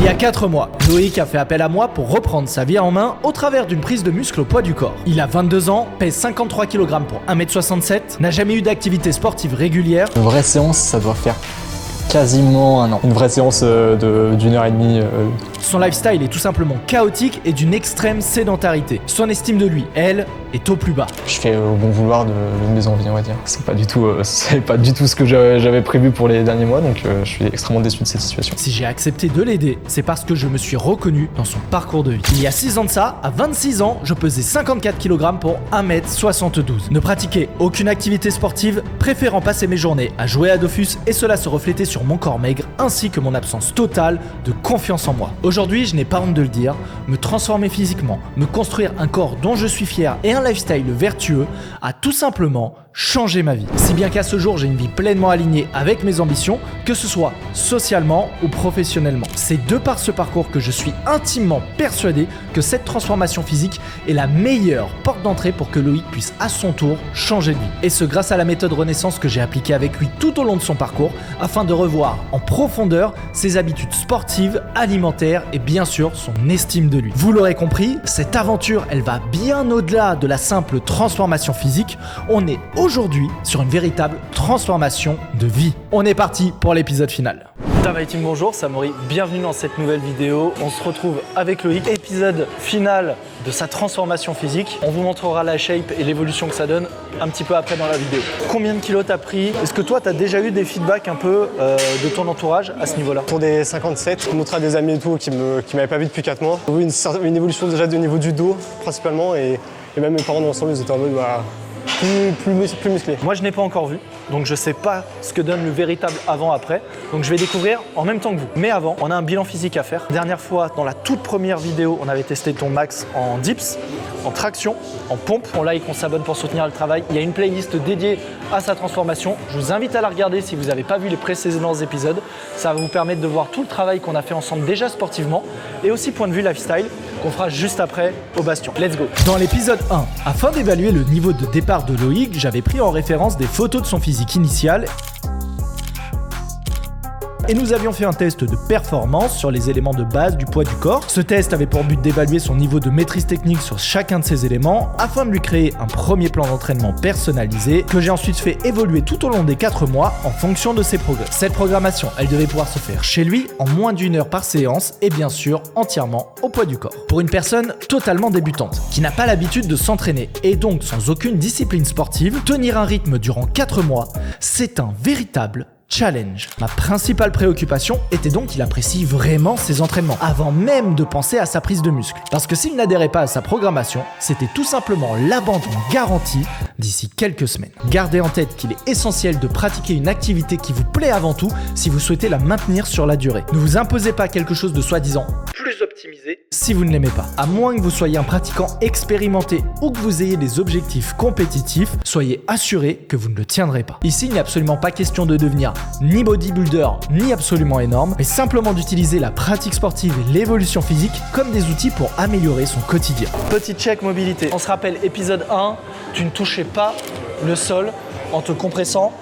Il y a 4 mois, Loïc a fait appel à moi pour reprendre sa vie en main au travers d'une prise de muscle au poids du corps. Il a 22 ans, pèse 53 kg pour 1m67, n'a jamais eu d'activité sportive régulière. Une vraie séance, ça doit faire quasiment un an. Une vraie séance d'une heure et demie. Son lifestyle est tout simplement chaotique et d'une extrême sédentarité. Son estime de lui, elle, est au plus bas. Je fais au bon vouloir de mes envies, on va dire. C'est pas du tout ce que j'avais prévu pour les derniers mois, donc je suis extrêmement déçu de cette situation. Si j'ai accepté de l'aider, c'est parce que je me suis reconnu dans son parcours de vie. Il y a 6 ans de ça, à 26 ans, je pesais 54 kg pour 1m72. Ne pratiquais aucune activité sportive, préférant passer mes journées à jouer à Dofus, et cela se reflétait sur mon corps maigre ainsi que mon absence totale de confiance en moi. Aujourd'hui, je n'ai pas honte de le dire, me transformer physiquement, me construire un corps dont je suis fier et un lifestyle vertueux a tout simplement changé ma vie. Si bien qu'à ce jour, j'ai une vie pleinement alignée avec mes ambitions, que ce soit socialement ou professionnellement. C'est de par ce parcours que je suis intimement persuadé que cette transformation physique est la meilleure porte d'entrée pour que Loïc puisse à son tour changer de vie. Et ce grâce à la méthode Renaissance que j'ai appliquée avec lui tout au long de son parcours afin de revoir en profondeur ses habitudes sportives, alimentaires et bien sûr son estime de lui. Vous l'aurez compris, cette aventure, elle va bien au-delà de la simple transformation physique. On est aujourd'hui sur une véritable transformation de vie. On est parti pour l'épisode final. Tama Team, bonjour, c'est Amaury, bienvenue dans cette nouvelle vidéo. On se retrouve avec Loïc, épisode final de sa transformation physique. On vous montrera la shape et l'évolution que ça donne un petit peu après dans la vidéo. Combien de kilos t'as pris? Est-ce que toi t'as déjà eu des feedbacks un peu de ton entourage à ce niveau-là? Autour des 57, je montrais à des amis et tout qui m'avaient pas vu depuis 4 mois. J'ai vu une évolution déjà au niveau du dos principalement et même mes parents dans l'ensemble ils étaient en mode plus musclé. Moi je n'ai pas encore vu, donc je sais pas ce que donne le véritable avant-après. Donc je vais découvrir en même temps que vous. Mais avant, on a un bilan physique à faire. Dernière fois, dans la toute première vidéo, on avait testé ton max en dips, en traction, en pompe. On like, on s'abonne pour soutenir le travail. Il y a une playlist dédiée à sa transformation. Je vous invite à la regarder si vous n'avez pas vu les précédents épisodes. Ça va vous permettre de voir tout le travail qu'on a fait ensemble déjà sportivement et aussi point de vue lifestyle qu'on fera juste après au bastion. Let's go. Dans l'épisode 1, afin d'évaluer le niveau de départ de Loïc, j'avais pris en référence des photos de son physique initial et nous avions fait un test de performance sur les éléments de base du poids du corps. Ce test avait pour but d'évaluer son niveau de maîtrise technique sur chacun de ces éléments afin de lui créer un premier plan d'entraînement personnalisé que j'ai ensuite fait évoluer tout au long des 4 mois en fonction de ses progrès. Cette programmation, elle devait pouvoir se faire chez lui en moins d'1 heure par séance et bien sûr entièrement au poids du corps. Pour une personne totalement débutante qui n'a pas l'habitude de s'entraîner et donc sans aucune discipline sportive, tenir un rythme durant 4 mois, c'est un véritable challenge. Ma principale préoccupation était donc qu'il apprécie vraiment ses entraînements, avant même de penser à sa prise de muscle. Parce que s'il n'adhérait pas à sa programmation, c'était tout simplement l'abandon garanti d'ici quelques semaines. Gardez en tête qu'il est essentiel de pratiquer une activité qui vous plaît avant tout si vous souhaitez la maintenir sur la durée. Ne vous imposez pas quelque chose de soi-disant plus optimisé si vous ne l'aimez pas. À moins que vous soyez un pratiquant expérimenté ou que vous ayez des objectifs compétitifs, soyez assuré que vous ne le tiendrez pas. Ici, il n'est absolument pas question de devenir ni bodybuilder, ni absolument énorme, mais simplement d'utiliser la pratique sportive et l'évolution physique comme des outils pour améliorer son quotidien. Petit check mobilité. On se rappelle, épisode 1, tu ne touchais pas le sol en te compressant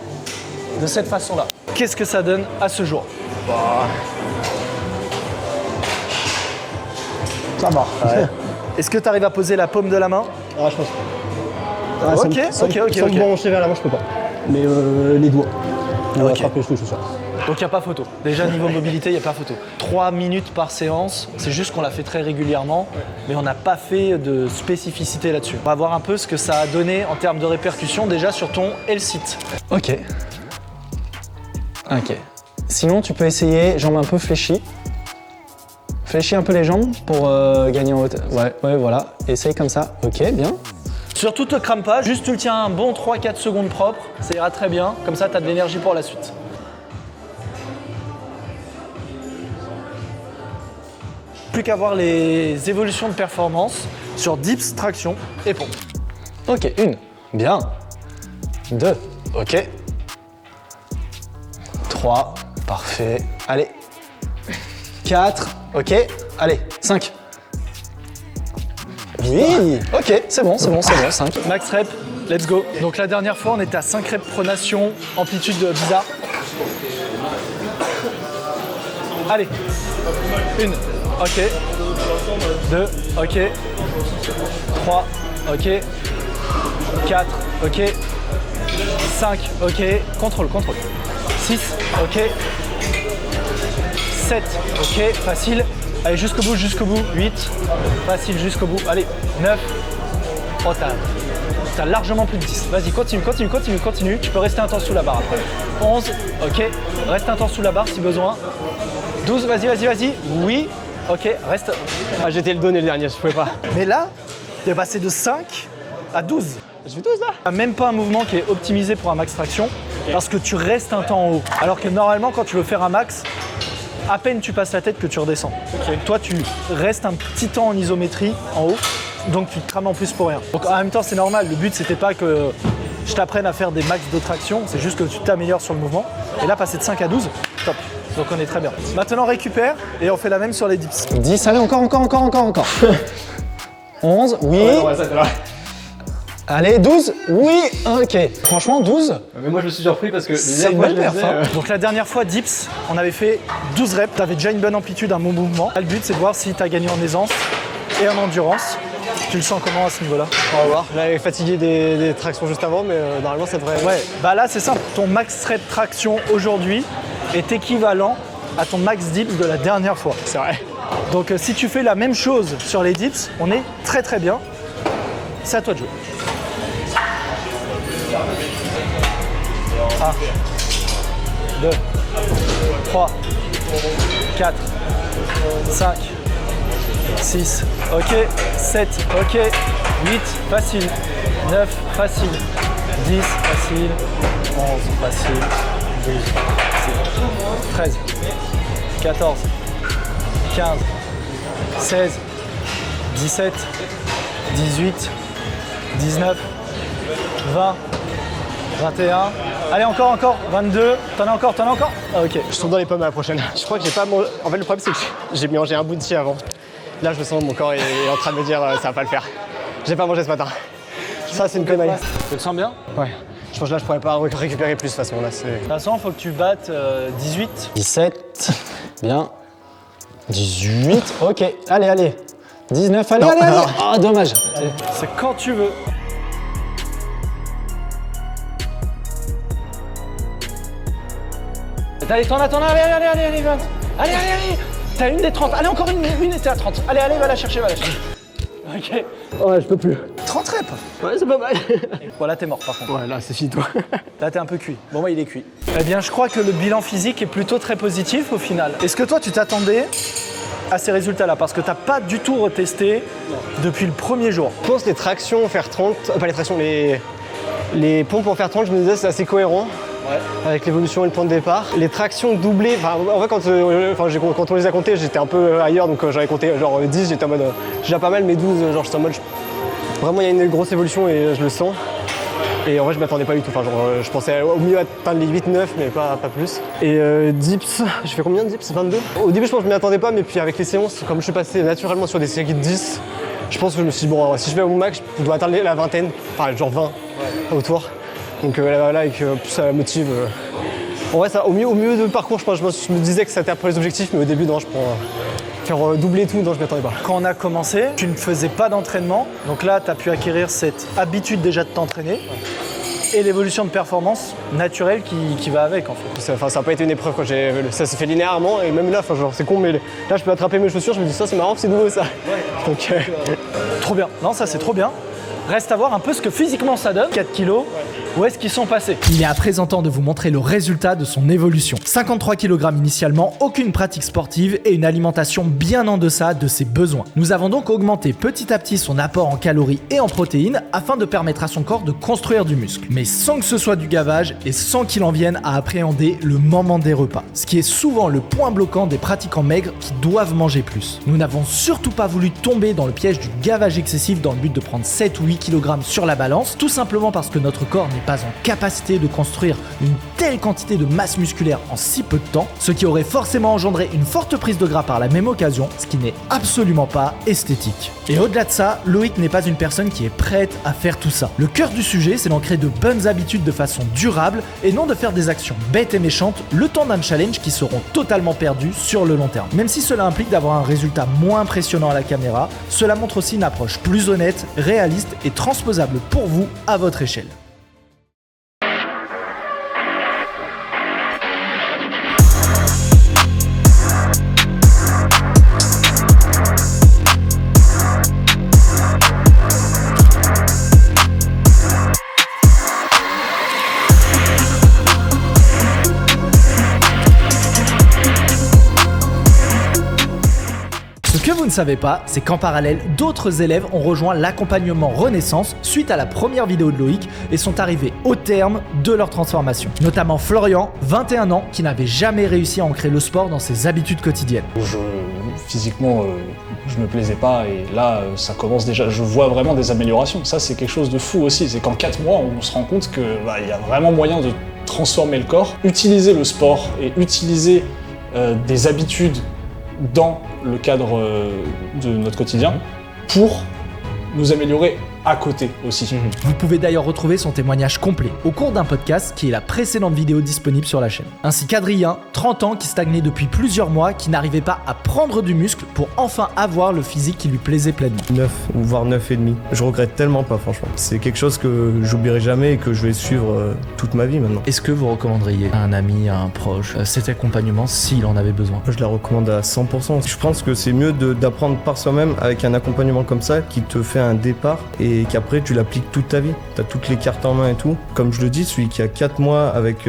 de cette façon-là. Qu'est-ce que ça donne à ce jour? Ça va. Ouais. Est-ce que tu arrives à poser la paume de la main? Ah, je pense. Ok. Sans me brancher vers l'avant, je peux pas. Mais les doigts. Ok. Frapper, je suis sûr. Donc il n'y a pas photo. Déjà niveau mobilité, il n'y a pas photo. 3 minutes par séance, c'est juste qu'on l'a fait très régulièrement, mais on n'a pas fait de spécificité là-dessus. On va voir un peu ce que ça a donné en termes de répercussions déjà sur ton L-sit. Ok. Sinon, tu peux essayer jambes un peu fléchies. Fléchis un peu les jambes pour gagner en hauteur. Ouais, voilà. Essaye comme ça. Ok, bien. Surtout te crame pas, juste tu le tiens un bon 3-4 secondes propre, ça ira très bien. Comme ça, tu as de l'énergie pour la suite. Plus qu'à voir les évolutions de performance sur dips, traction et pompe. Ok, 1. Bien. 2. Ok. 3. Parfait. Allez. 4. Ok. Allez. 5. Oui. Ok, c'est bon, 5. Max rep, let's go. Donc la dernière fois, on était à 5 reps pronation, amplitude bizarre. Allez, 1, ok. 2, ok. 3, ok. 4, ok. 5, ok. Contrôle. 6, ok. 7, ok. Facile. Allez, jusqu'au bout. 8, facile, jusqu'au bout. Allez, 9. Oh, t'as largement plus de 10. Vas-y, continue. Tu peux rester intense sous la barre après. 11, ok. Reste intense sous la barre si besoin. 12, vas-y. Oui, ok, reste. Ah, j'étais le donné le dernier, je pouvais pas. Mais là, t'es passé de 5 à 12. Je fais 12 là. T'as même pas un mouvement qui est optimisé pour un max traction parce que tu restes un temps en haut. Alors que normalement, quand tu veux faire un max, à peine tu passes la tête que tu redescends. Toi, tu restes un petit temps en isométrie en haut, donc tu te crames en plus pour rien. Donc en même temps, c'est normal. Le but, c'était pas que je t'apprenne à faire des max de traction, c'est juste que tu t'améliores sur le mouvement. Et là, passer de 5 à 12, top. Donc on est très bien. Maintenant, on récupère et on fait la même sur les dips. 10, allez, encore. 11, oui. Allez, 12, oui, ok. Franchement, 12. Mais moi je me suis surpris parce que C'est une belle perf, hein. Donc la dernière fois, dips, on avait fait 12 reps. Tu avais déjà une bonne amplitude, un bon mouvement. Là, le but, c'est de voir si tu as gagné en aisance et en endurance. Tu le sens comment à ce niveau-là? On va voir. J'avais fatigué des tractions juste avant, mais normalement ça devrait. Ouais, bah là, c'est simple. Ton max rep traction aujourd'hui est équivalent à ton max dips de la dernière fois. C'est vrai. Donc si tu fais la même chose sur les dips, on est très bien. C'est à toi de jouer. 1, 2, 3, 4, 5, 6, ok, 7, ok, 8, facile, 9, facile, 10, facile, 11, facile, 12, facile, 13, 14, 15, 16, 17, 18, 19, 20, 21, allez encore, 22, t'en as encore, ah, ok. Je tombe dans les pommes à la prochaine. Je crois que j'ai pas mangé. En fait, le problème, c'est que j'ai mangé un bounty avant. Là, je me sens, mon corps est en train de me dire ça va pas le faire. J'ai pas mangé ce matin. Ça, c'est une connerie. Tu te sens bien? Ouais. Je pense que là, je pourrais pas récupérer plus de toute façon. Là, c'est. De toute façon, il faut que tu battes 18. 17, bien. 18, ok. Allez. 19, allez. Ah, dommage. C'est quand tu veux. Allez, t'en as, allez, 20. Allez. T'as une des 30. Allez, encore une et t'es à 30. Allez, va la chercher. Ok. Ouais, je peux plus. 30 reps. Ouais, c'est pas mal. Voilà, t'es mort par contre. Ouais, là, c'est fini, toi. Là, t'es un peu cuit. Bon, moi, il est cuit. Eh bien, je crois que le bilan physique est plutôt très positif au final. Est-ce que toi, tu t'attendais à ces résultats-là? Parce que t'as pas du tout retesté depuis le premier jour. Je pense les tractions faire 30, pas les tractions, les pompes en faire 30, je me disais c'est assez cohérent. Ouais. Avec l'évolution et le point de départ. Les tractions doublées, en vrai quand on les a comptées, j'étais un peu ailleurs, donc j'avais compté genre 10, j'étais en mode déjà pas mal, mais 12, genre j'étais en mode vraiment il y a une grosse évolution et je le sens. Et en vrai je m'attendais pas du tout, je pensais au mieux atteindre les 8-9 mais pas plus. Et dips, je fais combien de dips? 22. Au début je pense que je m'y attendais pas, mais puis avec les séances, comme je suis passé naturellement sur des séries de 10, je pense que je me suis dit bon si je vais au max, je dois atteindre la vingtaine, genre 20 autour. Donc là, avec plus ça motive. En vrai, ça, au milieu de parcours, je me disais que c'était après les objectifs, mais au début, non, faire doubler tout, non, je m'y attendais pas. Quand on a commencé, tu ne faisais pas d'entraînement. Donc là, tu as pu acquérir cette habitude déjà de t'entraîner. Et l'évolution de performance naturelle qui va avec en fait. Ça n'a pas été une épreuve, ça s'est fait linéairement et même là, c'est con, mais là je peux attraper mes chaussures, je me dis ça c'est marrant, c'est nouveau ça. Ouais. Donc, trop bien, non ça c'est trop bien. Reste à voir un peu ce que physiquement ça donne. 4 kilos, où est-ce qu'ils sont passés? Il est à présent temps de vous montrer le résultat de son évolution. 53 kg initialement, aucune pratique sportive et une alimentation bien en deçà de ses besoins. Nous avons donc augmenté petit à petit son apport en calories et en protéines afin de permettre à son corps de construire du muscle. Mais sans que ce soit du gavage et sans qu'il en vienne à appréhender le moment des repas. Ce qui est souvent le point bloquant des pratiquants maigres qui doivent manger plus. Nous n'avons surtout pas voulu tomber dans le piège du gavage excessif dans le but de prendre 7 ou 8 kg sur la balance, tout simplement parce que notre corps n'est pas en capacité de construire une telle quantité de masse musculaire en si peu de temps, ce qui aurait forcément engendré une forte prise de gras par la même occasion, ce qui n'est absolument pas esthétique. Et au-delà de ça, Loïc n'est pas une personne qui est prête à faire tout ça. Le cœur du sujet, c'est d'ancrer de bonnes habitudes de façon durable et non de faire des actions bêtes et méchantes le temps d'un challenge qui seront totalement perdus sur le long terme. Même si cela implique d'avoir un résultat moins impressionnant à la caméra, cela montre aussi une approche plus honnête, réaliste et transposable pour vous à votre échelle. Ce que vous ne savez pas, c'est qu'en parallèle, d'autres élèves ont rejoint l'accompagnement Renaissance suite à la première vidéo de Loïc et sont arrivés au terme de leur transformation. Notamment Florian, 21 ans, qui n'avait jamais réussi à ancrer le sport dans ses habitudes quotidiennes. Physiquement, je me plaisais pas et là, ça commence déjà, je vois vraiment des améliorations. Ça, c'est quelque chose de fou aussi, c'est qu'en 4 mois, on se rend compte qu'il y a vraiment moyen de transformer le corps. Utiliser le sport et utiliser des habitudes dans le cadre de notre quotidien pour nous améliorer à côté aussi. Vous pouvez d'ailleurs retrouver son témoignage complet au cours d'un podcast qui est la précédente vidéo disponible sur la chaîne. Ainsi qu'Adrien, 30 ans, qui stagnait depuis plusieurs mois, qui n'arrivait pas à prendre du muscle pour enfin avoir le physique qui lui plaisait pleinement. 9 ou voire 9,5. Je regrette tellement pas, franchement. C'est quelque chose que j'oublierai jamais et que je vais suivre toute ma vie maintenant. Est-ce que vous recommanderiez à un ami, à un proche, cet accompagnement s'il en avait besoin? Je la recommande à 100%. Je pense que c'est mieux d'apprendre par soi-même avec un accompagnement comme ça qui te fait un départ et qu'après tu l'appliques toute ta vie. Tu as toutes les cartes en main et tout. Comme je le dis, celui qui a 4 mois avec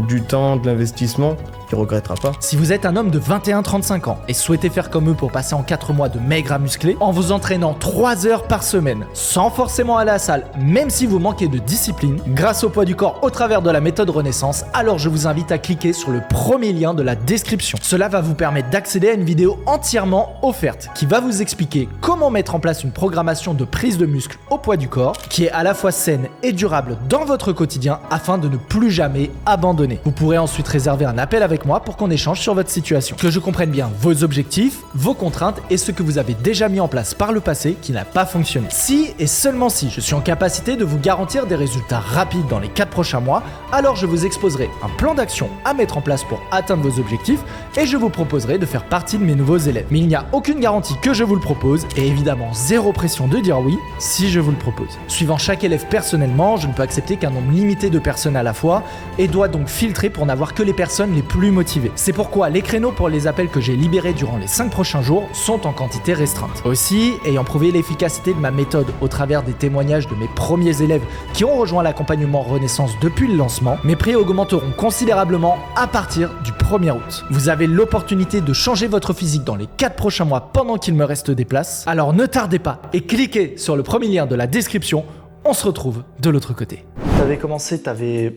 du temps, de l'investissement, il regrettera pas. Si vous êtes un homme de 21-35 ans et souhaitez faire comme eux pour passer en 4 mois de maigre à musclé, en vous entraînant 3 heures par semaine, sans forcément aller à la salle, même si vous manquez de discipline, grâce au poids du corps au travers de la méthode Renaissance, alors je vous invite à cliquer sur le premier lien de la description. Cela va vous permettre d'accéder à une vidéo entièrement offerte qui va vous expliquer comment mettre en place une programmation de prise de muscle au poids du corps qui est à la fois saine et durable dans votre quotidien afin de ne plus jamais abandonner. Vous pourrez ensuite réserver un appel avec moi pour qu'on échange sur votre situation, que je comprenne bien vos objectifs, vos contraintes et ce que vous avez déjà mis en place par le passé qui n'a pas fonctionné. Si et seulement si je suis en capacité de vous garantir des résultats rapides dans les 4 prochains mois, alors je vous exposerai un plan d'action à mettre en place pour atteindre vos objectifs et je vous proposerai de faire partie de mes nouveaux élèves. Mais il n'y a aucune garantie que je vous le propose et évidemment zéro pression de dire oui si je vous le propose. Suivant chaque élève personnellement, je ne peux accepter qu'un nombre limité de personnes à la fois et dois donc filtrer pour n'avoir que les personnes les plus motivées. C'est pourquoi les créneaux pour les appels que j'ai libérés durant les 5 prochains jours sont en quantité restreinte. Aussi, ayant prouvé l'efficacité de ma méthode au travers des témoignages de mes premiers élèves qui ont rejoint l'accompagnement Renaissance depuis le lancement, mes prix augmenteront considérablement à partir du 1er août. Vous avez l'opportunité de changer votre physique dans les 4 prochains mois pendant qu'il me reste des places, alors ne tardez pas et cliquez sur le premier lien de la description. On se retrouve de l'autre côté. T'avais commencé, t'avais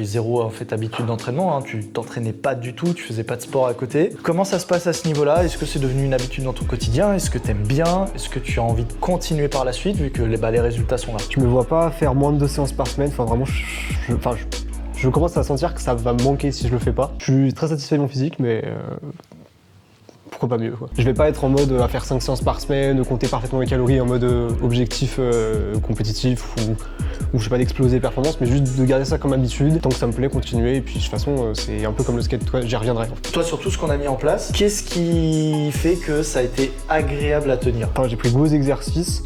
zéro en fait habitude d'entraînement, hein. Tu t'entraînais pas du tout, tu faisais pas de sport à côté. Comment ça se passe à ce niveau-là? Est-ce que c'est devenu une habitude dans ton quotidien? Est-ce que t'aimes bien? Est-ce que tu as envie de continuer par la suite vu que les résultats sont là? Je me vois pas faire moins de 2 séances par semaine, enfin vraiment, je commence à sentir que ça va me manquer si je le fais pas. Je suis très satisfait de mon physique, mais pourquoi pas mieux quoi. Je vais pas être en mode à faire 5 séances par semaine, compter parfaitement les calories en mode objectif compétitif ou je sais pas d'exploser performance, mais juste de garder ça comme habitude, tant que ça me plaît, continuer et puis de toute façon c'est un peu comme le skate, j'y reviendrai. Toi sur tout ce qu'on a mis en place, qu'est-ce qui fait que ça a été agréable à tenir? Enfin, j'ai pris de gros exercices.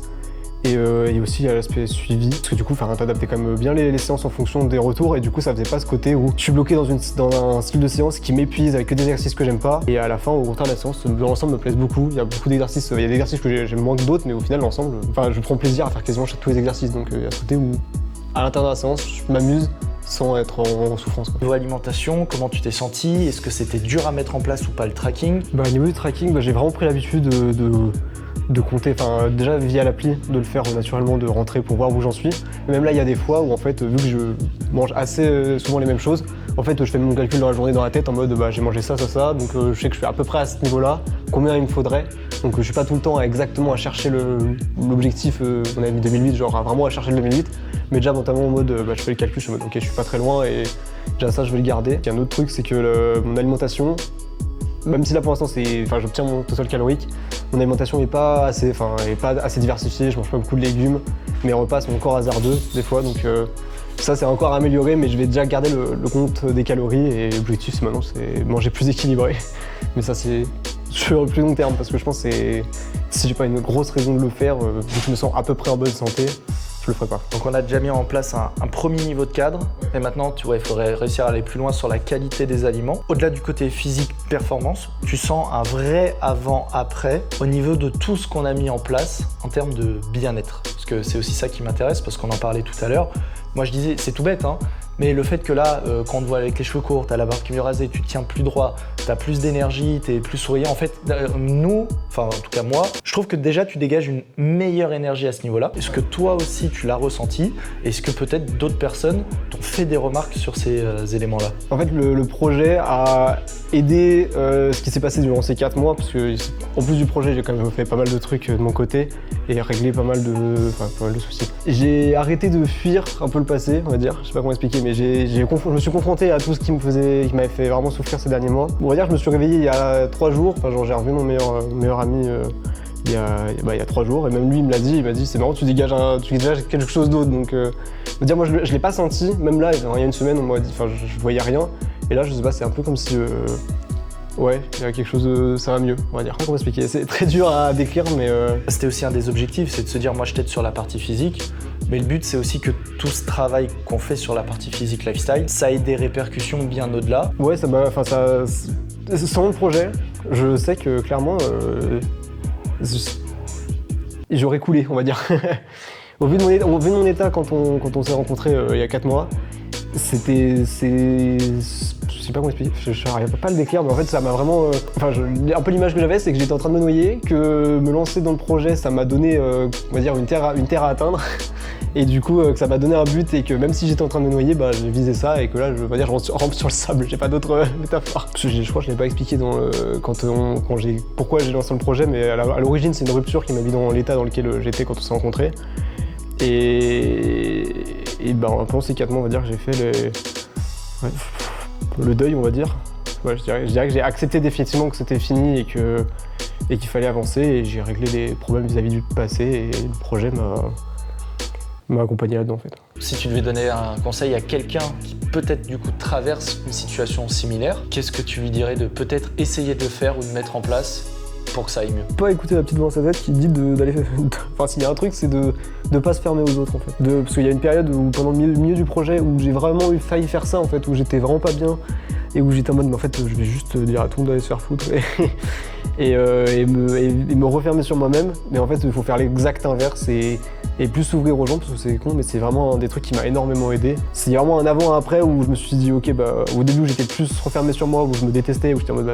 Et aussi il y a l'aspect suivi, parce que du coup t'adaptais quand même bien les séances en fonction des retours et du coup ça faisait pas ce côté où je suis bloqué dans un style de séance qui m'épuise avec que des exercices que j'aime pas et à la fin au contraire la séance dans l'ensemble me plaise beaucoup, il y a beaucoup d'exercices, il y a des exercices que j'aime moins que d'autres mais au final l'ensemble, je prends plaisir à faire quasiment tous les exercices donc il y a ce côté où à l'intérieur de la séance je m'amuse sans être en souffrance. Niveau alimentation, comment tu t'es senti? Est-ce que c'était dur à mettre en place ou pas le tracking? Au niveau du tracking, j'ai vraiment pris l'habitude de compter, déjà via l'appli, de le faire naturellement, de rentrer pour voir où j'en suis. Et même là, il y a des fois où en fait, vu que je mange assez souvent les mêmes choses, en fait, je fais mon calcul dans la journée dans la tête en mode j'ai mangé ça, donc je sais que je suis à peu près à ce niveau-là, combien il me faudrait Donc je suis pas tout le temps exactement à chercher l'objectif, on avait mis 2008, genre vraiment à chercher le 2008. Mais déjà notamment en mode, je fais le calcul, je suis en mode ok je suis pas très loin et déjà ça je vais le garder. Il y a un autre truc, c'est que mon alimentation, même si là pour l'instant j'obtiens mon total calorique, mon alimentation est pas assez diversifiée, je mange pas beaucoup de légumes, mes repas sont encore hasardeux des fois, donc ça c'est encore à améliorer, mais je vais déjà garder le compte des calories et l'objectif maintenant c'est manger plus équilibré. Mais ça c'est sur le plus long terme parce que je pense que si j'ai pas une grosse raison de le faire, vu que je me sens à peu près en bonne santé, je le ferai pas. Donc on a déjà mis en place un premier niveau de cadre, et maintenant il faudrait réussir à aller plus loin sur la qualité des aliments. Au-delà du côté physique performance, tu sens un vrai avant-après au niveau de tout ce qu'on a mis en place en termes de bien-être. Parce que c'est aussi ça qui m'intéresse, parce qu'on en parlait tout à l'heure. Moi je disais, c'est tout bête, hein, mais le fait que là, quand on te voit avec les cheveux courts, t'as la barbe qui est mieux rasée, tu te tiens plus droit, t'as plus d'énergie, t'es plus souriant. En fait, en tout cas moi, je trouve que déjà tu dégages une meilleure énergie à ce niveau-là. Est-ce que toi aussi tu l'as ressenti? Est-ce que peut-être d'autres personnes t'ont fait des remarques sur ces éléments-là? En fait, le projet a aidé ce qui s'est passé durant ces 4 mois, parce que en plus du projet, j'ai quand même fait pas mal de trucs de mon côté et réglé pas mal de soucis. J'ai arrêté de fuir un peu le passé, on va dire. Je sais pas comment expliquer, mais je me suis confronté à tout ce qui m'avait fait vraiment souffrir ces derniers mois. On va dire que je me suis réveillé il y a 3 jours, j'ai revu mon meilleur ami il y a 3 jours, et même lui il me l'a dit, il m'a dit c'est marrant, tu dégages quelque chose d'autre. Donc dire, moi je l'ai pas senti, même là il y a une semaine on m'a dit, je voyais rien, et là je sais pas, c'est un peu comme si ouais, il y a quelque chose ça va mieux, on va dire. Comment expliquer, c'est très dur à décrire, mais C'était aussi un des objectifs, c'est de se dire moi je t'aide sur la partie physique, mais le but c'est aussi que tout ce travail qu'on fait sur la partie physique lifestyle, ça ait des répercussions bien au-delà. ouais, sans le projet, je sais que clairement j'aurais coulé, on va dire. Au vu de mon état quand on s'est rencontrés il y a 4 mois, je sais pas comment expliquer, je n'arrive pas à le décrire, mais en fait ça m'a vraiment... un peu l'image que j'avais, c'est que j'étais en train de me noyer, que me lancer dans le projet, ça m'a donné, on va dire, une terre à atteindre. Et du coup, que ça m'a donné un but, et que même si j'étais en train de me noyer, j'ai visé ça, et que là, je rampe sur le sable, j'ai pas d'autre métaphore. Je crois que je l'ai pas expliqué pourquoi j'ai lancé le projet, mais à l'origine, c'est une rupture qui m'a mis dans l'état dans lequel j'étais quand on s'est rencontrés. Et pendant ces 4 mois, on va dire que j'ai fait le deuil, on va dire. Ouais, je dirais que j'ai accepté définitivement que c'était fini et qu'il fallait avancer, et j'ai réglé les problèmes vis-à-vis du passé, et le projet m'a accompagné là-dedans en fait. Si tu devais donner un conseil à quelqu'un qui peut-être du coup traverse une situation similaire, qu'est-ce que tu lui dirais de peut-être essayer de le faire ou de mettre en place pour que ça aille mieux? Pas écouter la petite voix dans sa tête qui dit d'aller... Enfin s'il y a un truc, c'est de pas se fermer aux autres en fait. Parce qu'il y a une période où pendant le milieu du projet où j'ai vraiment failli faire ça en fait, où j'étais vraiment pas bien et où j'étais en mode mais en fait je vais juste dire à tout le monde d'aller se faire foutre et me refermer sur moi-même. Mais en fait il faut faire l'exact inverse et plus s'ouvrir aux gens, parce que c'est con, mais c'est vraiment un des trucs qui m'a énormément aidé. C'est vraiment un avant et un après où je me suis dit ok, au début j'étais plus refermé sur moi, où je me détestais, où j'étais en mode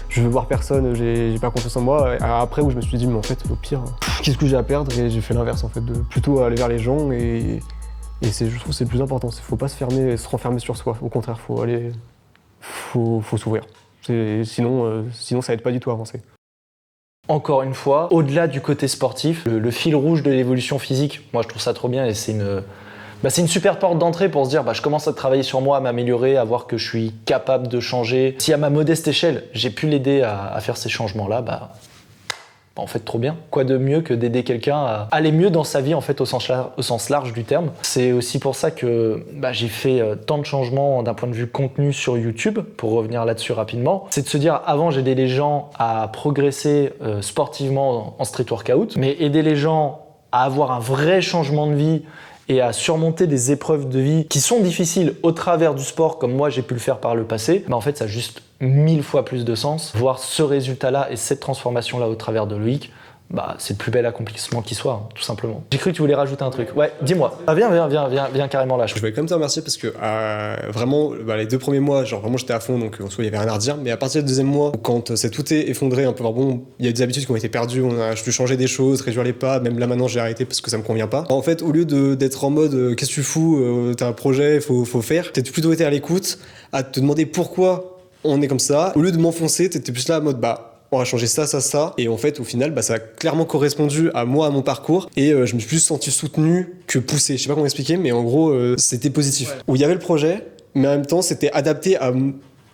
je veux voir personne, j'ai pas confiance en moi. Et après où je me suis dit mais en fait au pire qu'est-ce que j'ai à perdre, et j'ai fait l'inverse en fait, de plutôt aller vers les gens, et je trouve que c'est le plus important. Faut pas se renfermer sur soi, au contraire faut s'ouvrir. Sinon ça aide pas du tout à avancer. Encore une fois, au-delà du côté sportif, le fil rouge de l'évolution physique, moi je trouve ça trop bien, et c'est une super porte d'entrée pour se dire je commence à travailler sur moi, à m'améliorer, à voir que je suis capable de changer. Si à ma modeste échelle, j'ai pu l'aider à faire ces changements-là, en fait trop bien. Quoi de mieux que d'aider quelqu'un à aller mieux dans sa vie en fait au sens large du terme. C'est aussi pour ça que j'ai fait tant de changements d'un point de vue contenu sur YouTube, pour revenir là-dessus rapidement. C'est de se dire, avant j'aidais les gens à progresser sportivement en street workout, mais aider les gens à avoir un vrai changement de vie et à surmonter des épreuves de vie qui sont difficiles au travers du sport, comme moi j'ai pu le faire par le passé, en fait ça a juste 1000 fois plus de sens. Voir ce résultat-là et cette transformation-là au travers de Loïc, c'est le plus bel accomplissement qui soit, tout simplement. J'ai cru que tu voulais rajouter un truc. Ouais, dis-moi. Viens carrément là. Je voulais quand même te remercier parce que vraiment, les 2 premiers mois, vraiment j'étais à fond, donc en soi il y avait rien à redire. Mais à partir du 2e mois, quand tout est effondré, un peu, il y a des habitudes qui ont été perdues, on a dû changer des choses, réduire les pas. Même là maintenant j'ai arrêté parce que ça me convient pas. En fait, au lieu d'être en mode qu'est-ce que tu fous, t'as un projet, faut faire, t'as plutôt été à l'écoute, à te demander pourquoi on est comme ça. Au lieu de m'enfoncer, t'étais plus là en mode on va changer ça. Et en fait, au final, ça a clairement correspondu à moi, à mon parcours. Et je me suis plus senti soutenu que poussé. Je sais pas comment expliquer, mais en gros, c'était positif. Ouais. Où il y avait le projet, mais en même temps, c'était adapté à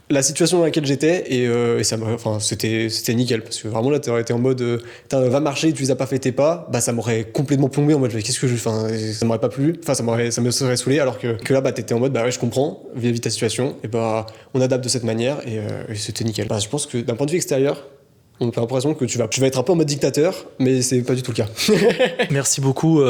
la situation dans laquelle j'étais. Et ça c'était nickel. Parce que vraiment, là, t'aurais été en mode, va marcher, tu les as pas fait tes pas. Ça m'aurait complètement plombé en mode, qu'est-ce que ça m'aurait pas plu. Ça me serait saoulé. Alors que là, t'étais en mode, ouais, je comprends vis-à-vis de ta situation. Et on adapte de cette manière. Et c'était nickel. Je pense que d'un point de vue extérieur, on a l'impression que tu vas être un peu en mode dictateur, mais c'est pas du tout le cas. Merci beaucoup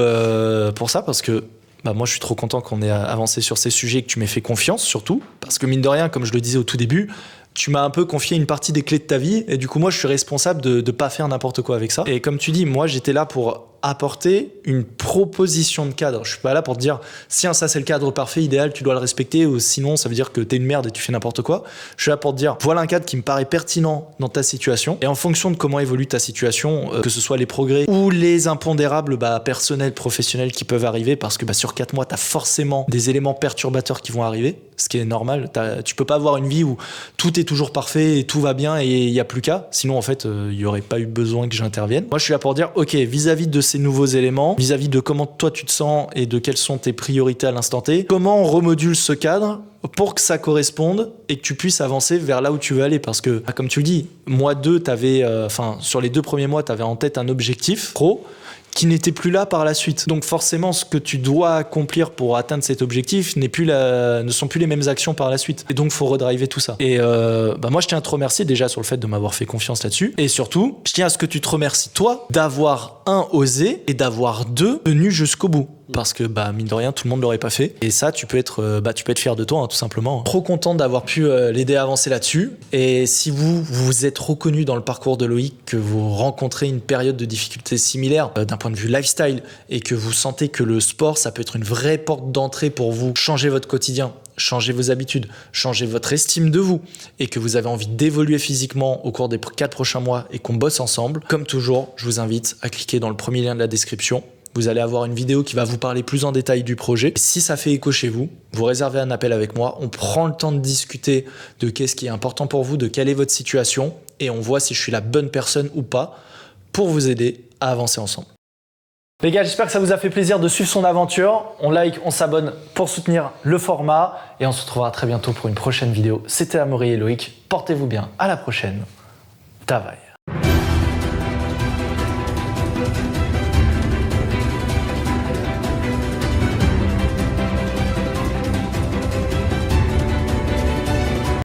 pour ça, parce que moi je suis trop content qu'on ait avancé sur ces sujets, que tu m'aies fait confiance surtout, parce que mine de rien, comme je le disais au tout début, tu m'as un peu confié une partie des clés de ta vie, et du coup moi je suis responsable de pas faire n'importe quoi avec ça. Et comme tu dis, moi j'étais là pour apporter une proposition de cadre. Je suis pas là pour te dire si ça c'est le cadre parfait, idéal, tu dois le respecter, ou sinon ça veut dire que t'es une merde et tu fais n'importe quoi. Je suis là pour te dire voilà un cadre qui me paraît pertinent dans ta situation, et en fonction de comment évolue ta situation, que ce soit les progrès ou les impondérables personnels, professionnels qui peuvent arriver, parce que sur 4 mois t'as forcément des éléments perturbateurs qui vont arriver, ce qui est normal. Tu peux pas avoir une vie où tout est toujours parfait et tout va bien et il y a plus qu'à, sinon en fait il y aurait pas eu besoin que j'intervienne. Moi je suis là pour dire ok, vis-à-vis de ces nouveaux éléments, vis-à-vis de comment toi tu te sens et de quelles sont tes priorités à l'instant T, comment on remodule ce cadre pour que ça corresponde et que tu puisses avancer vers là où tu veux aller. Parce que, comme tu le dis, mois 2, sur les 2 premiers mois, tu avais en tête un objectif pro qui n'était plus là par la suite. Donc forcément, ce que tu dois accomplir pour atteindre cet objectif ne sont plus les mêmes actions par la suite. Et donc, il faut redriver tout ça. Et moi, je tiens à te remercier déjà sur le fait de m'avoir fait confiance là-dessus. Et surtout, je tiens à ce que tu te remercies, toi, d'avoir, osé, et d'avoir, tenu jusqu'au bout. Parce que, mine de rien, tout le monde ne l'aurait pas fait. Et ça, tu peux être fier de toi, hein, tout simplement. Trop content d'avoir pu l'aider à avancer là-dessus. Et si vous êtes reconnu dans le parcours de Loïc, que vous rencontrez une période de difficulté similaire d'un point de vue lifestyle, et que vous sentez que le sport, ça peut être une vraie porte d'entrée pour vous, changer votre quotidien, changer vos habitudes, changer votre estime de vous, et que vous avez envie d'évoluer physiquement au cours des 4 prochains mois et qu'on bosse ensemble, comme toujours, je vous invite à cliquer dans le premier lien de la description. Vous allez avoir une vidéo qui va vous parler plus en détail du projet. Et si ça fait écho chez vous, vous réservez un appel avec moi. On prend le temps de discuter de qu'est-ce qui est important pour vous, de quelle est votre situation, et on voit si je suis la bonne personne ou pas pour vous aider à avancer ensemble. Les gars, j'espère que ça vous a fait plaisir de suivre son aventure. On like, on s'abonne pour soutenir le format, et on se retrouvera très bientôt pour une prochaine vidéo. C'était Amaury et Loïc. Portez-vous bien. À la prochaine. Tavaille.